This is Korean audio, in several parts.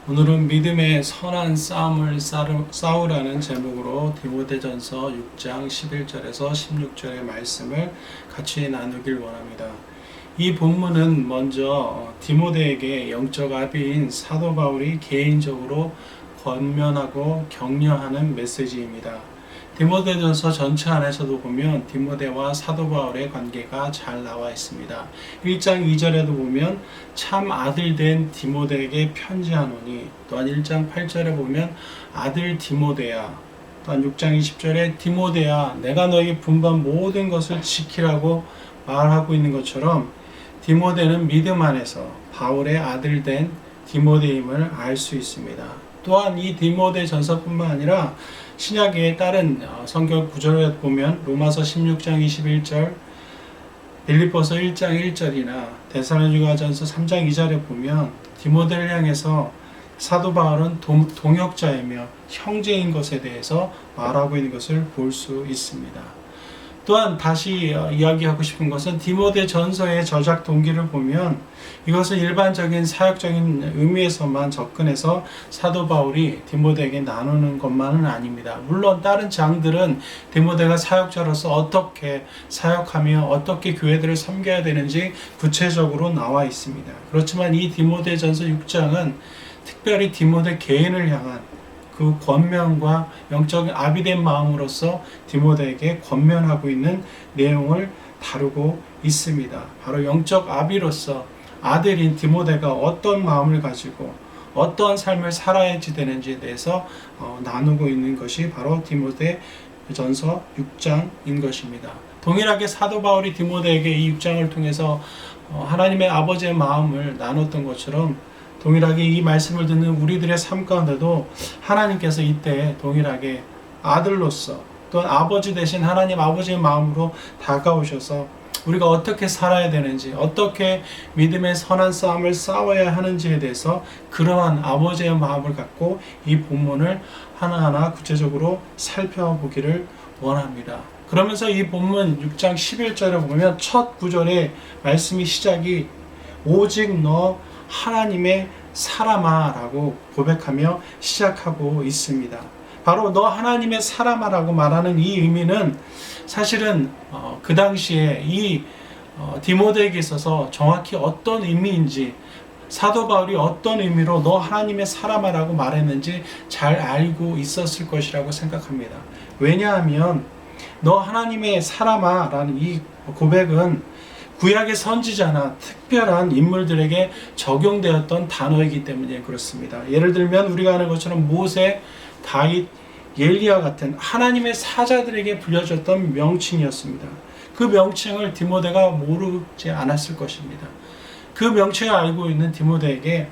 오늘은 믿음의 선한 싸움을 싸우라는 제목으로 디모데전서 6장 11절에서 16절의 말씀을 같이 나누길 원합니다. 이 본문은 먼저 디모데에게 영적 아비인 사도 바울이 개인적으로 권면하고 격려하는 메시지입니다. 디모데전서 전체 안에서도 보면 디모데와 사도 바울의 관계가 잘 나와 있습니다. 1장 2절에도 보면 참 아들 된 디모데에게 편지하노니, 또한 1장 8절에 보면 아들 디모데야, 또한 6장 20절에 디모데야 내가 너에게 분반 모든 것을 지키라고 말하고 있는 것처럼 디모데는 믿음 안에서 바울의 아들 된 디모데임을 알 수 있습니다. 또한 이 디모데 전서뿐만 아니라 신약의 다른 성경 구절에 보면 로마서 16장 21절, 빌립보서 1장 1절이나 데살로니가전서 3장 2절에 보면 디모데를 향해서 사도 바울은 동역자이며 형제인 것에 대해서 말하고 있는 것을 볼 수 있습니다. 또한 다시 이야기하고 싶은 것은 디모데 전서의 저작 동기를 보면 이것은 일반적인 사역적인 의미에서만 접근해서 사도 바울이 디모데에게 나누는 것만은 아닙니다. 물론 다른 장들은 디모데가 사역자로서 어떻게 사역하며 어떻게 교회들을 섬겨야 되는지 구체적으로 나와 있습니다. 그렇지만 이 디모데 전서 6장은 특별히 디모데 개인을 향한 그 권면과 영적인 아비된 마음으로서 디모데에게 권면하고 있는 내용을 다루고 있습니다. 바로 영적 아비로서 아들인 디모데가 어떤 마음을 가지고 어떤 삶을 살아야 되는지에 대해서 나누고 있는 것이 바로 디모데 전서 6장인 것입니다. 동일하게 사도 바울이 디모데에게 이 6장을 통해서 하나님의 아버지의 마음을 나눴던 것처럼 동일하게 이 말씀을 듣는 우리들의 삶 가운데도 하나님께서 이때 동일하게 아들로서 또한 아버지 되신 하나님 아버지의 마음으로 다가오셔서 우리가 어떻게 살아야 되는지, 어떻게 믿음의 선한 싸움을 싸워야 하는지에 대해서 그러한 아버지의 마음을 갖고 이 본문을 하나하나 구체적으로 살펴보기를 원합니다. 그러면서 이 본문 6장 11절에 보면 첫 구절의 말씀이 시작이 오직 너 하나님의 사람아 라고 고백하며 시작하고 있습니다. 바로 너 하나님의 사람아 라고 말하는 이 의미는 사실은 그 당시에 이 디모데에게 있어서 정확히 어떤 의미인지, 사도 바울이 어떤 의미로 너 하나님의 사람아 라고 말했는지 잘 알고 있었을 것이라고 생각합니다. 왜냐하면 너 하나님의 사람아 라는 이 고백은 구약의 선지자나 특별한 인물들에게 적용되었던 단어이기 때문에 그렇습니다. 예를 들면 우리가 아는 것처럼 모세, 다윗, 엘리야 같은 하나님의 사자들에게 불려졌던 명칭이었습니다. 그 명칭을 디모데가 모르지 않았을 것입니다. 그 명칭을 알고 있는 디모데에게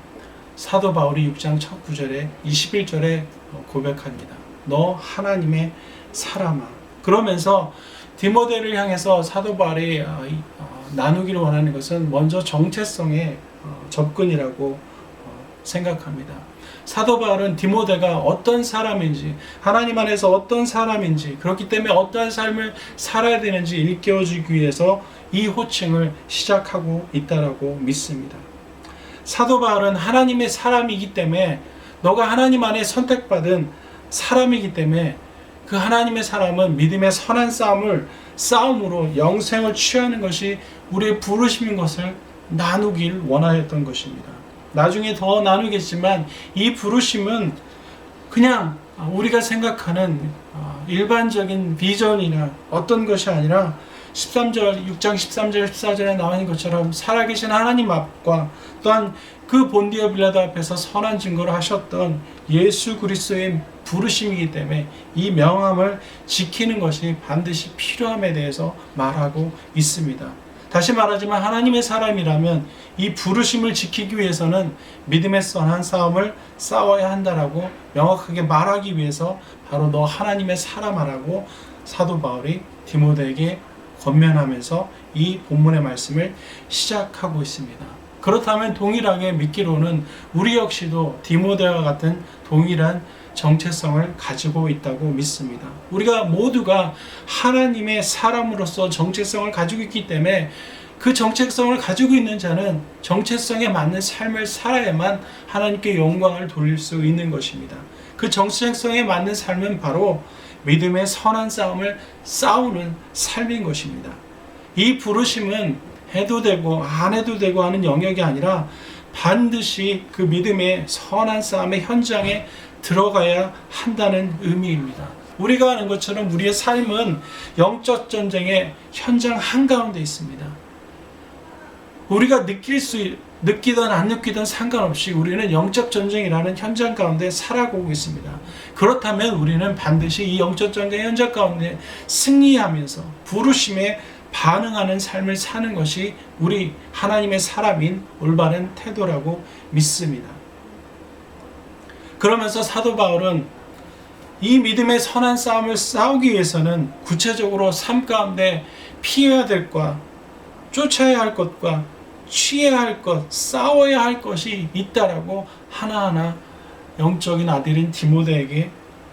사도 바울이 6장 첫 구절에 21절에 고백합니다. 너 하나님의 사람아. 그러면서 디모데를 향해서 사도 바울이 나누기를 원하는 것은 먼저 정체성의 접근이라고 생각합니다. 사도 바울은 디모데가 어떤 사람인지, 하나님 안에서 어떤 사람인지, 그렇기 때문에 어떠한 삶을 살아야 되는지 일깨워주기 위해서 이 호칭을 시작하고 있다라고 믿습니다. 사도 바울은 하나님의 사람이기 때문에, 너가 하나님 안에 선택받은 사람이기 때문에 그 하나님의 사람은 믿음의 선한 싸움으로 영생을 취하는 것이 우리의 부르심인 것을 나누길 원하였던 것입니다. 나중에 더 나누겠지만 이 부르심은 그냥 우리가 생각하는 일반적인 비전이나 어떤 것이 아니라 6장 13절 14절에 나와 있는 것처럼 살아계신 하나님 앞과 또한 그 본디오 빌라도 앞에서 선한 증거를 하셨던 예수 그리스도의 부르심이기 때문에 이 명함을 지키는 것이 반드시 필요함에 대해서 말하고 있습니다. 다시 말하지만 하나님의 사람이라면 이 부르심을 지키기 위해서는 믿음의 선한 싸움을 싸워야 한다라고 명확하게 말하기 위해서 바로 너 하나님의 사람아라고 사도 바울이 디모데에게 권면하면서 이 본문의 말씀을 시작하고 있습니다. 그렇다면 동일하게 믿기로는 우리 역시도 디모데와 같은 동일한 정체성을 가지고 있다고 믿습니다. 우리가 모두가 하나님의 사람으로서 정체성을 가지고 있기 때문에 그 정체성을 가지고 있는 자는 정체성에 맞는 삶을 살아야만 하나님께 영광을 돌릴 수 있는 것입니다. 그 정체성에 맞는 삶은 바로 믿음의 선한 싸움을 싸우는 삶인 것입니다. 이 부르심은 해도 되고 안 해도 되고 하는 영역이 아니라 반드시 그 믿음의 선한 싸움의 현장에 들어가야 한다는 의미입니다. 우리가 아는 것처럼 우리의 삶은 영적 전쟁의 현장 한가운데 있습니다. 우리가 느끼든 안 느끼든 상관없이 우리는 영적 전쟁이라는 현장 가운데 살아가고 있습니다. 그렇다면 우리는 반드시 이 영적 전쟁 현장 가운데 승리하면서 부르심에 반응하는 삶을 사는 것이 우리 하나님의 사람인 올바른 태도라고 믿습니다. 그러면서 사도 바울은 이 믿음의 선한 싸움을 싸우기 위해서는 구체적으로 삶 가운데 피해야 될 것, 쫓아야 할 것과 취해야 할 것, 싸워야 할 것이 있다라고 하나하나 영적인 아들인 디모데에게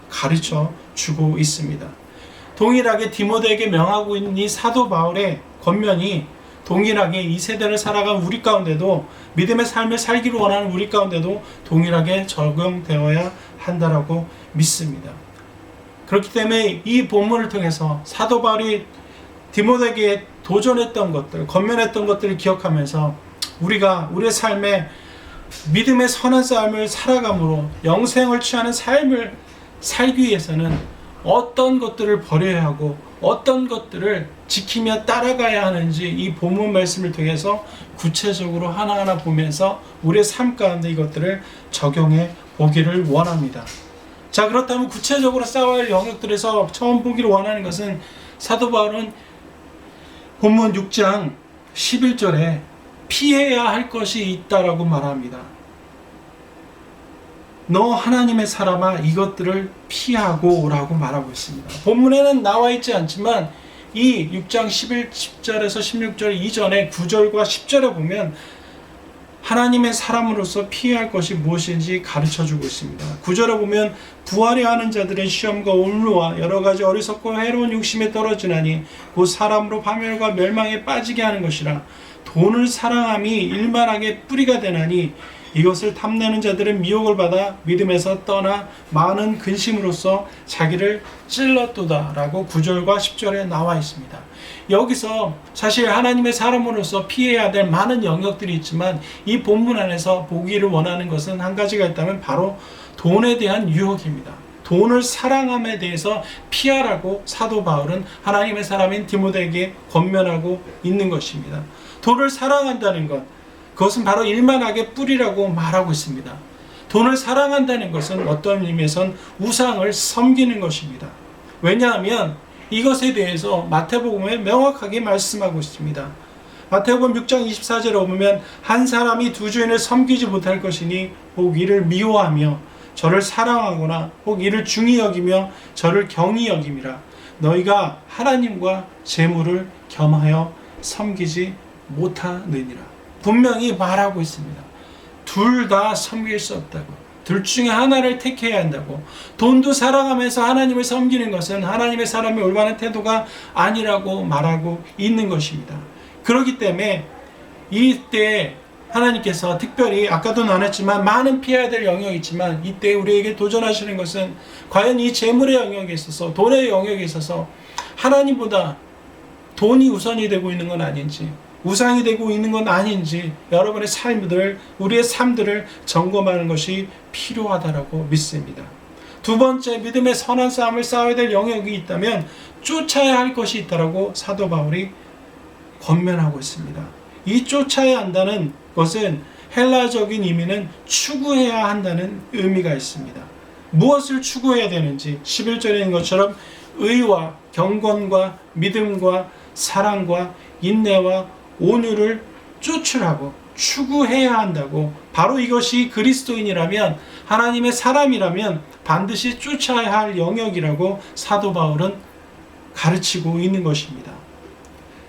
가르쳐 주고 있습니다. 동일하게 디모데에게 명하고 있는 이 사도 바울의 권면이 동일하게 이 세대를 살아간 우리 가운데도 믿음의 삶을 살기를 원하는 우리 가운데도 동일하게 적용되어야 한다라고 믿습니다. 그렇기 때문에 이 본문을 통해서 사도 바울이 디모데에게 도전했던 것들, 권면했던 것들을 기억하면서 우리가 우리의 삶에 믿음의 선한 삶을 살아감으로 영생을 취하는 삶을 살기 위해서는 어떤 것들을 버려야 하고 어떤 것들을 지키며 따라가야 하는지 이 본문 말씀을 통해서 구체적으로 하나하나 보면서 우리의 삶 가운데 이것들을 적용해 보기를 원합니다. 자, 그렇다면 구체적으로 싸워야 할 영역들에서 처음 보기를 원하는 것은 사도 바울은 본문 6장 11절에 피해야 할 것이 있다라고 말합니다. 너 하나님의 사람아 이것들을 피하고 라고 말하고 있습니다. 본문에는 나와 있지 않지만 이 6장 10절에서 16절 이전에 9절과 10절에 보면 하나님의 사람으로서 피해야 할 것이 무엇인지 가르쳐주고 있습니다. 9절에 보면 부하려 하는 자들의 시험과 온유와 여러 가지 어리석고 해로운 욕심에 떨어지나니 곧 사람으로 파멸과 멸망에 빠지게 하는 것이라. 돈을 사랑함이 일만하게 뿌리가 되나니 이것을 탐내는 자들은 미혹을 받아 믿음에서 떠나 많은 근심으로써 자기를 찔렀도다 라고 9절과 10절에 나와 있습니다. 여기서 사실 하나님의 사람으로서 피해야 될 많은 영역들이 있지만 이 본문 안에서 보기를 원하는 것은 한 가지가 있다면 바로 돈에 대한 유혹입니다. 돈을 사랑함에 대해서 피하라고 사도 바울은 하나님의 사람인 디모데에게 권면하고 있는 것입니다. 돈을 사랑한다는 것, 그것은 바로 일만하게 뿌리라고 말하고 있습니다. 돈을 사랑한다는 것은 어떤 의미에선 우상을 섬기는 것입니다. 왜냐하면 이것에 대해서 마태복음에 명확하게 말씀하고 있습니다. 마태복음 6장 24절에 보면 한 사람이 두 주인을 섬기지 못할 것이니 혹 이를 미워하며 저를 사랑하거나 혹 이를 중히 여기며 저를 경히 여김이라. 너희가 하나님과 재물을 겸하여 섬기지 못하느니라. 분명히 말하고 있습니다. 둘 다 섬길 수 없다고. 둘 중에 하나를 택해야 한다고. 돈도 사랑하면서 하나님을 섬기는 것은 하나님의 사람의 올바른 태도가 아니라고 말하고 있는 것입니다. 그렇기 때문에 이때 하나님께서 특별히 아까도 나눴지만 많은 피해야 될 영역이 있지만 이때 우리에게 도전하시는 것은 과연 이 재물의 영역에 있어서 돈의 영역에 있어서 하나님보다 돈이 우선이 되고 있는 건 아닌지 우상이 되고 있는 건 아닌지 여러분의 삶들, 우리의 삶들을 점검하는 것이 필요하다고 믿습니다. 두 번째, 믿음의 선한 싸움을 싸워야 될 영역이 있다면 쫓아야 할 것이 있다고 사도 바울이 권면하고 있습니다. 이 쫓아야 한다는 것은 헬라적인 의미는 추구해야 한다는 의미가 있습니다. 무엇을 추구해야 되는지 11절에 있는 것처럼 의와 경건과 믿음과 사랑과 인내와 온유를 쫓으라고 추구해야 한다고. 바로 이것이 그리스도인이라면 하나님의 사람이라면 반드시 쫓아야 할 영역이라고 사도 바울은 가르치고 있는 것입니다.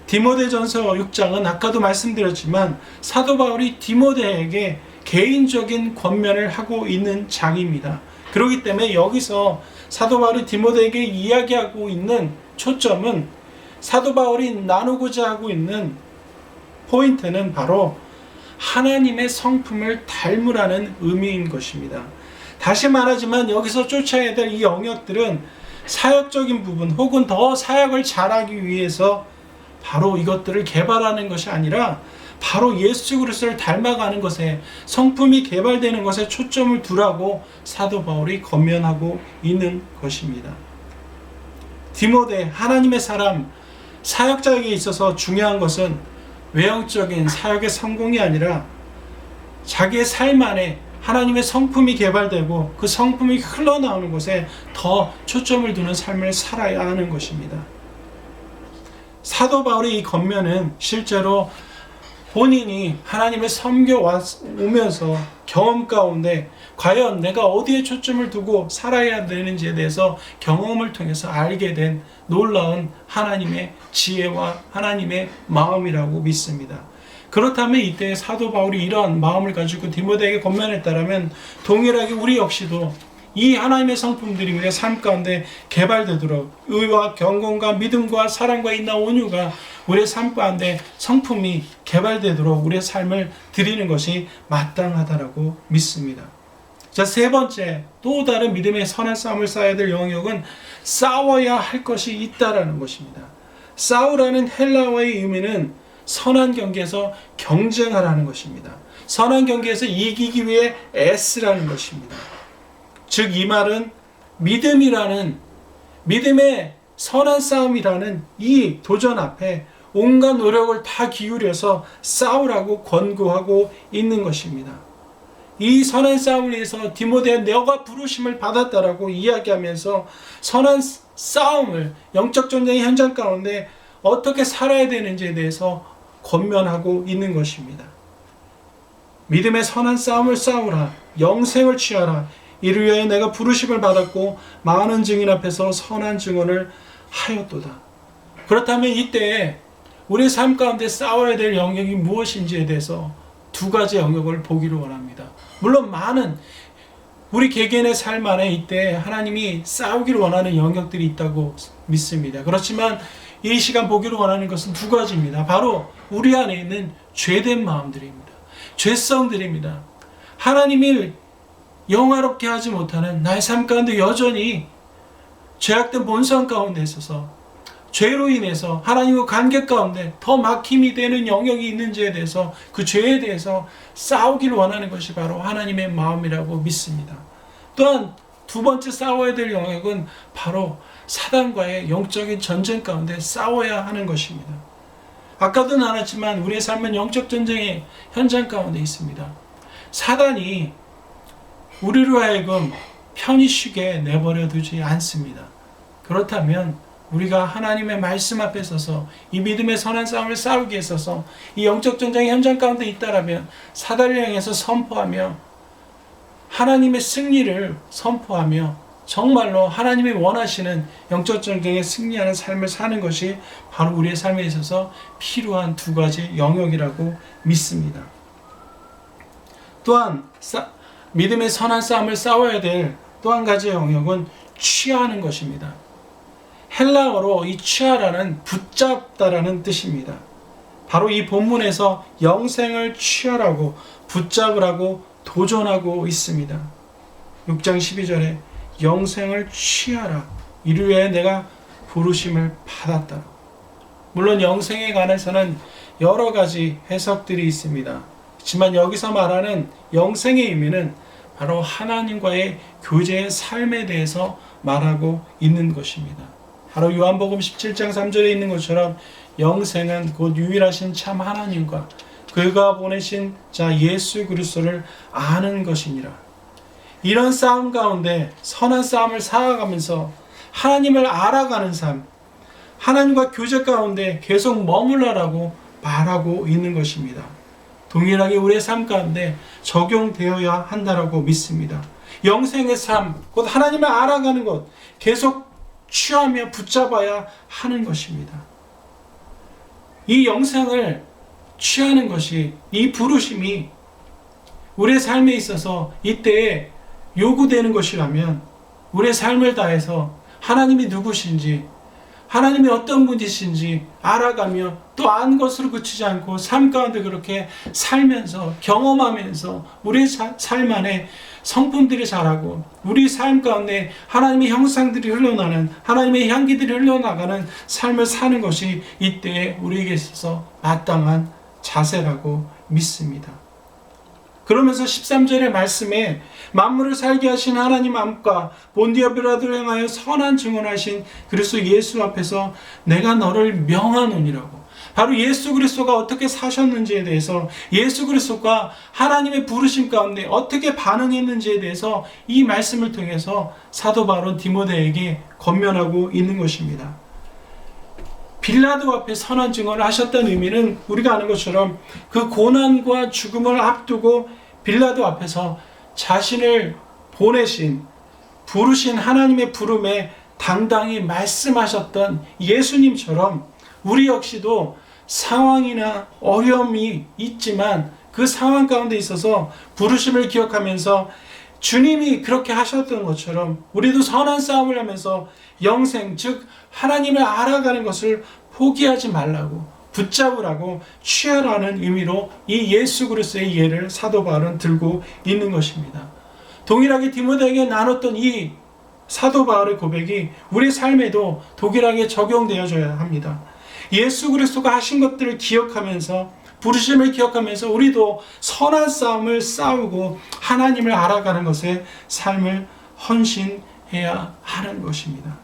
디모데전서 6장은 아까도 말씀드렸지만 사도 바울이 디모데에게 개인적인 권면을 하고 있는 장입니다. 그렇기 때문에 여기서 사도 바울이 디모데에게 이야기하고 있는 초점은 사도 바울이 나누고자 하고 있는 포인트는 바로 하나님의 성품을 닮으라는 의미인 것입니다. 다시 말하지만 여기서 쫓아야 될 이 영역들은 사역적인 부분 혹은 더 사역을 잘하기 위해서 바로 이것들을 개발하는 것이 아니라 바로 예수 그리스도를 닮아가는 것에, 성품이 개발되는 것에 초점을 두라고 사도 바울이 권면하고 있는 것입니다. 디모데, 하나님의 사람, 사역자에게 있어서 중요한 것은 외형적인 사역의 성공이 아니라 자기의 삶 안에 하나님의 성품이 개발되고 그 성품이 흘러나오는 곳에 더 초점을 두는 삶을 살아야 하는 것입니다. 사도 바울의 이 권면은 실제로 본인이 하나님을 섬겨오면서 경험 가운데 과연 내가 어디에 초점을 두고 살아야 되는지에 대해서 경험을 통해서 알게 된 놀라운 하나님의 지혜와 하나님의 마음이라고 믿습니다. 그렇다면 이때 사도 바울이 이러한 마음을 가지고 디모데에게 권면했다면 동일하게 우리 역시도 이 하나님의 성품들이 우리의 삶 가운데 개발되도록 의와 경건과 믿음과 사랑과 인나 온유가 우리의 삶 가운데 성품이 개발되도록 우리의 삶을 드리는 것이 마땅하다라고 믿습니다. 자, 세 번째, 또 다른 믿음의 선한 싸움을 쌓아야 될 영역은 싸워야 할 것이 있다라는 것입니다. 싸우라는 헬라어의 의미는 선한 경기에서 경쟁하라는 것입니다. 선한 경기에서 이기기 위해 애쓰라는 것입니다. 즉 이 말은 믿음이라는, 믿음의 선한 싸움이라는 이 도전 앞에 온갖 노력을 다 기울여서 싸우라고 권고하고 있는 것입니다. 이 선한 싸움을 위해서 디모데야 너가 부르심을 받았다라고 이야기하면서 선한 싸움을, 영적 전쟁의 현장 가운데 어떻게 살아야 되는지에 대해서 권면하고 있는 것입니다. 믿음의 선한 싸움을 싸우라, 영생을 취하라. 이를 위하여 내가 부르심을 받았고 많은 증인 앞에서 선한 증언을 하였도다. 그렇다면 이때 우리의 삶 가운데 싸워야 될 영역이 무엇인지에 대해서 두 가지 영역을 보기를 원합니다. 물론 많은 우리 개개인의 삶 안에 이때 하나님이 싸우기를 원하는 영역들이 있다고 믿습니다. 그렇지만 이 시간 보기를 원하는 것은 두 가지입니다. 바로 우리 안에 있는 죄된 마음들입니다. 죄성들입니다. 하나님이 영화롭게 하지 못하는 나의 삶 가운데 여전히 죄악된 본성 가운데 있어서 죄로 인해서 하나님과 관계 가운데 더 막힘이 되는 영역이 있는지에 대해서, 그 죄에 대해서 싸우기를 원하는 것이 바로 하나님의 마음이라고 믿습니다. 또한 두 번째 싸워야 될 영역은 바로 사단과의 영적인 전쟁 가운데 싸워야 하는 것입니다. 아까도 나눴지만 우리의 삶은 영적 전쟁의 현장 가운데 있습니다. 사단이 우리로 하여금 편히 쉬게 내버려 두지 않습니다. 그렇다면 우리가 하나님의 말씀 앞에 서서 이 믿음의 선한 싸움을 싸우기 위해서 이 영적 전쟁의 현장 가운데 있다라면 사단을 향해서 선포하며 하나님의 승리를 선포하며 정말로 하나님이 원하시는 영적 전쟁에 승리하는 삶을 사는 것이 바로 우리의 삶에 있어서 필요한 두 가지 영역이라고 믿습니다. 또한 믿음의 선한 싸움을 싸워야 될 또 한 가지 영역은 취하는 것입니다. 헬라어로 이 취하라는 붙잡다라는 뜻입니다. 바로 이 본문에서 영생을 취하라고, 붙잡으라고 도전하고 있습니다. 6장 12절에 영생을 취하라, 이를 위해 내가 부르심을 받았다. 물론 영생에 관해서는 여러 가지 해석들이 있습니다. 하지만 여기서 말하는 영생의 의미는 바로 하나님과의 교제의 삶에 대해서 말하고 있는 것입니다. 바로 요한복음 17장 3절에 있는 것처럼 영생은 곧 유일하신 참 하나님과 그가 보내신 자 예수 그리스도를 아는 것이니라. 이런 싸움 가운데 선한 싸움을 쌓아가면서 하나님을 알아가는 삶, 하나님과 교제 가운데 계속 머물러라고 말하고 있는 것입니다. 동일하게 우리의 삶 가운데 적용되어야 한다라고 믿습니다. 영생의 삶, 곧 하나님을 알아가는 것, 계속 취하며 붙잡아야 하는 것입니다. 이 영생을 취하는 것이, 이 부르심이 우리의 삶에 있어서 이때에 요구되는 것이라면 우리의 삶을 다해서 하나님이 누구신지, 하나님이 어떤 분이신지 알아가며 또 안 것으로 그치지 않고 삶 가운데 그렇게 살면서 경험하면서 우리의 삶 안에 성품들이 자라고 우리 삶 가운데 하나님의 형상들이 흘러나는 하나님의 향기들이 흘러나가는 삶을 사는 것이 이때에 우리에게 있어서 마땅한 자세라고 믿습니다. 그러면서 13절의 말씀에 만물을 살게 하신 하나님 앞과 본디와 빌라도를 향하여 선한 증언하신 그리스도 예수 앞에서 내가 너를 명하노니라고. 바로 예수 그리스도가 어떻게 사셨는지에 대해서, 예수 그리스도가 하나님의 부르심 가운데 어떻게 반응했는지에 대해서 이 말씀을 통해서 사도 바울은 디모데에게 권면하고 있는 것입니다. 빌라도 앞에 선한 증언을 하셨다는 의미는 우리가 아는 것처럼 그 고난과 죽음을 앞두고 빌라도 앞에서 자신을 보내신, 부르신 하나님의 부름에 당당히 말씀하셨던 예수님처럼 우리 역시도 상황이나 어려움이 있지만 그 상황 가운데 있어서 부르심을 기억하면서 주님이 그렇게 하셨던 것처럼 우리도 선한 싸움을 하면서 영생, 즉 하나님을 알아가는 것을 포기하지 말라고, 붙잡으라고, 취하라는 의미로 이 예수 그리스도의 예를 사도 바울은 들고 있는 것입니다. 동일하게 디모데에게 나눴던 이 사도 바울의 고백이 우리 삶에도 동일하게 적용되어져야 합니다. 예수 그리스도가 하신 것들을 기억하면서, 부르심을 기억하면서 우리도 선한 싸움을 싸우고 하나님을 알아가는 것에 삶을 헌신해야 하는 것입니다.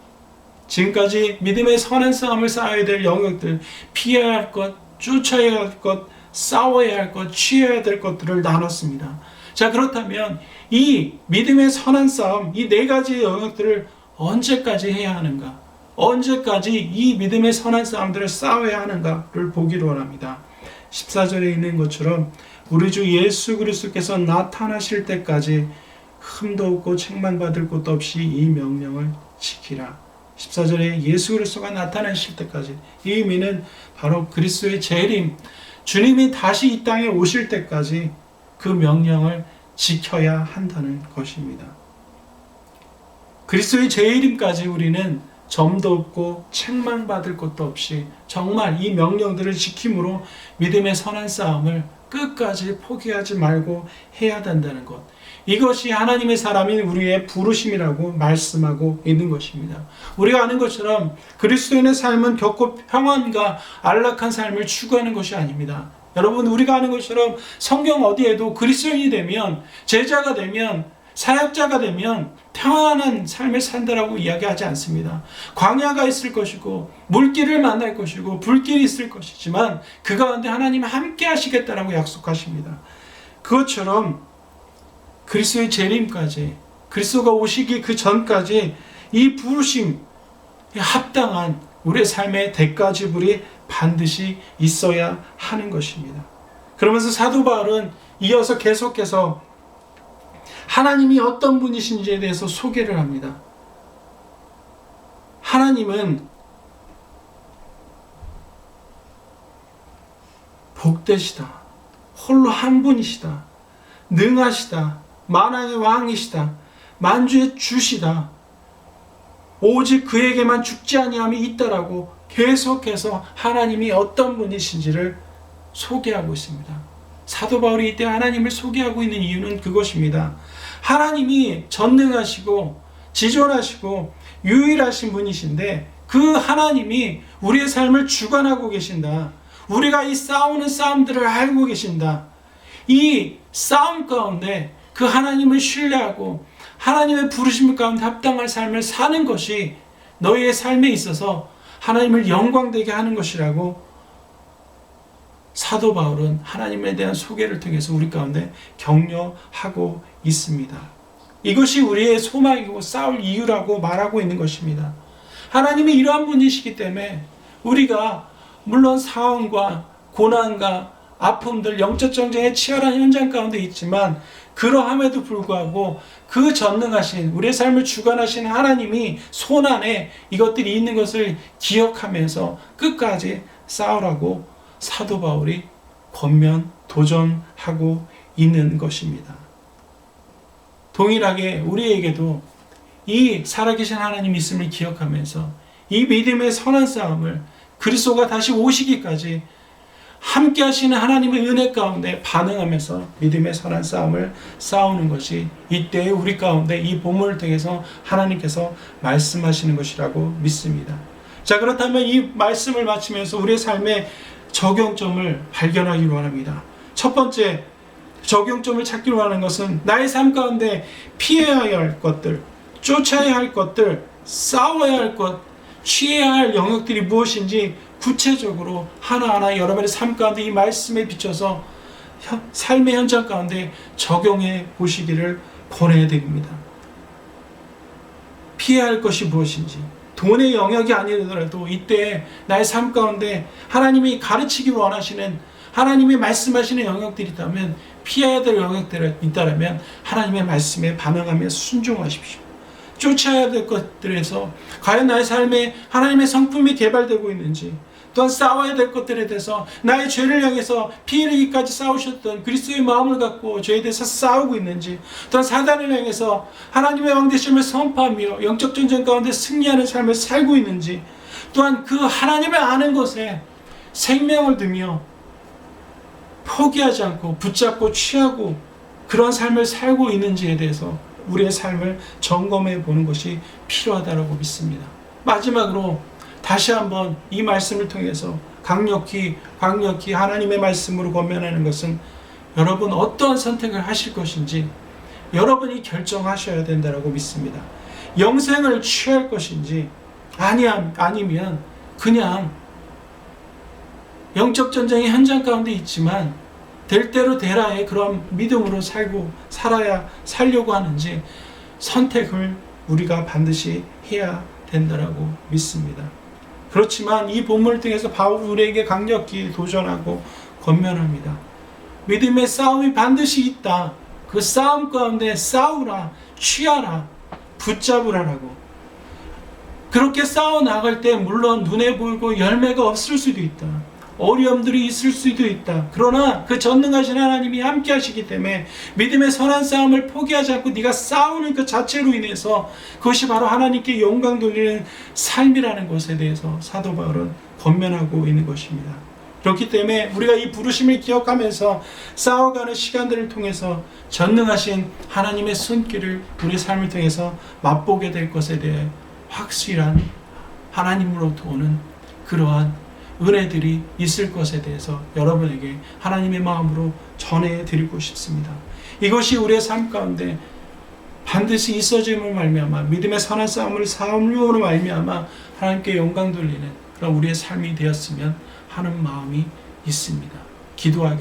지금까지 믿음의 선한 싸움을 싸워야 될 영역들, 피해야 할 것, 쫓아야 할 것, 싸워야 할 것, 취해야 될 것들을 나눴습니다. 자, 그렇다면 이 믿음의 선한 싸움, 이 네 가지 영역들을 언제까지 해야 하는가? 언제까지 이 믿음의 선한 싸움들을 싸워야 하는가를 보기로 합니다. 14절에 있는 것처럼 우리 주 예수 그리스도께서 나타나실 때까지 흠도 없고 책망받을 것도 없이 이 명령을 지키라. 14절에 예수 그리스도가 나타나실 때까지, 이 의미는 바로 그리스도의 재림, 주님이 다시 이 땅에 오실 때까지 그 명령을 지켜야 한다는 것입니다. 그리스도의 재림까지 우리는 점도 없고 책망받을 것도 없이 정말 이 명령들을 지킴으로 믿음의 선한 싸움을 끝까지 포기하지 말고 해야 된다는 것, 이것이 하나님의 사람인 우리의 부르심이라고 말씀하고 있는 것입니다. 우리가 아는 것처럼 그리스도인의 삶은 결코 평안과 안락한 삶을 추구하는 것이 아닙니다. 여러분, 우리가 아는 것처럼 성경 어디에도 그리스도인이 되면, 제자가 되면, 사역자가 되면 평안한 삶을 산다라고 이야기하지 않습니다. 광야가 있을 것이고 물길을 만날 것이고 불길이 있을 것이지만 그 가운데 하나님 함께 하시겠다라고 약속하십니다. 그것처럼 그리스도의 재림까지, 그리스도가 오시기 그 전까지 이 부르심에 합당한 우리의 삶의 대가 지불이 반드시 있어야 하는 것입니다. 그러면서 사도 바울은 이어서 계속해서 하나님이 어떤 분이신지에 대해서 소개를 합니다. 하나님은 복되시다, 홀로 한 분이시다, 능하시다, 만왕의 왕이시다, 만주의 주시다, 오직 그에게만 죽지 아니함이 있다라고 계속해서 하나님이 어떤 분이신지를 소개하고 있습니다. 사도 바울이 이때 하나님을 소개하고 있는 이유는 그것입니다. 하나님이 전능하시고 지존하시고 유일하신 분이신데 그 하나님이 우리의 삶을 주관하고 계신다. 우리가 이 싸우는 싸움들을 알고 계신다. 이 싸움 가운데 그 하나님을 신뢰하고 하나님의 부르심 가운데 합당한 삶을 사는 것이 너희의 삶에 있어서 하나님을 영광되게 하는 것이라고 사도 바울은 하나님에 대한 소개를 통해서 우리 가운데 격려하고 있습니다. 이것이 우리의 소망이고 싸울 이유라고 말하고 있는 것입니다. 하나님이 이러한 분이시기 때문에 우리가 물론 상황과 고난과 아픔들, 영적 전쟁의 치열한 현장 가운데 있지만 그러함에도 불구하고 그 전능하신 우리의 삶을 주관하신 하나님이 손안에 이것들이 있는 것을 기억하면서 끝까지 싸우라고 사도 바울이 권면, 도전하고 있는 것입니다. 동일하게 우리에게도 이 살아계신 하나님이 있음을 기억하면서 이 믿음의 선한 싸움을 그리스도가 다시 오시기까지 함께 하시는 하나님의 은혜 가운데 반응하면서 믿음의 선한 싸움을 싸우는 것이 이때 우리 가운데 이 본문을 통해서 하나님께서 말씀하시는 것이라고 믿습니다. 자, 그렇다면 이 말씀을 마치면서 우리의 삶의 적용점을 발견하기로 합니다. 첫 번째 적용점을 찾기로 하는 것은 나의 삶 가운데 피해야 할 것들, 쫓아야 할 것들, 싸워야 할 것, 취해야 할 영역들이 무엇인지 구체적으로 하나하나 여러분의 삶 가운데 이 말씀에 비춰서 삶의 현장 가운데 적용해 보시기를 권해야 됩니다. 피해야 할 것이 무엇인지, 돈의 영역이 아니더라도 이때 나의 삶 가운데 하나님이 가르치기 원하시는, 하나님이 말씀하시는 영역들이 있다면, 피해야 될 영역들이 있다면 하나님의 말씀에 반응하며 순종하십시오. 쫓아야 될 것들에서 과연 나의 삶에 하나님의 성품이 개발되고 있는지, 또한 싸워야 될 것들에 대해서 나의 죄를 향해서 피 흘리기까지 싸우셨던 그리스도의 마음을 갖고 죄에 대해서 싸우고 있는지, 또한 사단을 향해서 하나님의 왕되심을 선포하며 영적 전쟁 가운데 승리하는 삶을 살고 있는지, 또한 그 하나님을 아는 것에 생명을 두며 포기하지 않고 붙잡고 취하고 그런 삶을 살고 있는지에 대해서 우리의 삶을 점검해 보는 것이 필요하다고 믿습니다. 마지막으로 다시 한번 이 말씀을 통해서 강력히 하나님의 말씀으로 권면하는 것은 여러분 어떠한 선택을 하실 것인지 여러분이 결정하셔야 된다고 믿습니다. 영생을 취할 것인지 아니면 그냥 영적 전쟁의 현장 가운데 있지만 될 대로 되라의 그런 믿음으로 살려고 하는지 선택을 우리가 반드시 해야 된다고 믿습니다. 그렇지만 이 본문을 통해서 바울이 우리에게 강력히 도전하고 권면합니다. 믿음의 싸움이 반드시 있다. 그 싸움 가운데 싸우라, 취하라, 붙잡으라라고. 그렇게 싸워 나갈 때 물론 눈에 보이고 열매가 없을 수도 있다. 어려움들이 있을 수도 있다. 그러나 그 전능하신 하나님이 함께 하시기 때문에 믿음의 선한 싸움을 포기하지 않고 네가 싸우는 그 자체로 인해서 그것이 바로 하나님께 영광 돌리는 삶이라는 것에 대해서 사도 바울은 권면하고 있는 것입니다. 그렇기 때문에 우리가 이 부르심을 기억하면서 싸워가는 시간들을 통해서 전능하신 하나님의 손길을 우리 삶을 통해서 맛보게 될 것에 대해 확실한 하나님으로부터 오는 그러한 은혜들이 있을 것에 대해서 여러분에게 하나님의 마음으로 전해드리고 싶습니다. 이것이 우리의 삶 가운데 반드시 있어짐을 말미암아 믿음의 선한 싸움을 싸움으로 말미암아 하나님께 영광 돌리는 그런 우리의 삶이 되었으면 하는 마음이 있습니다. 기도하겠습니다.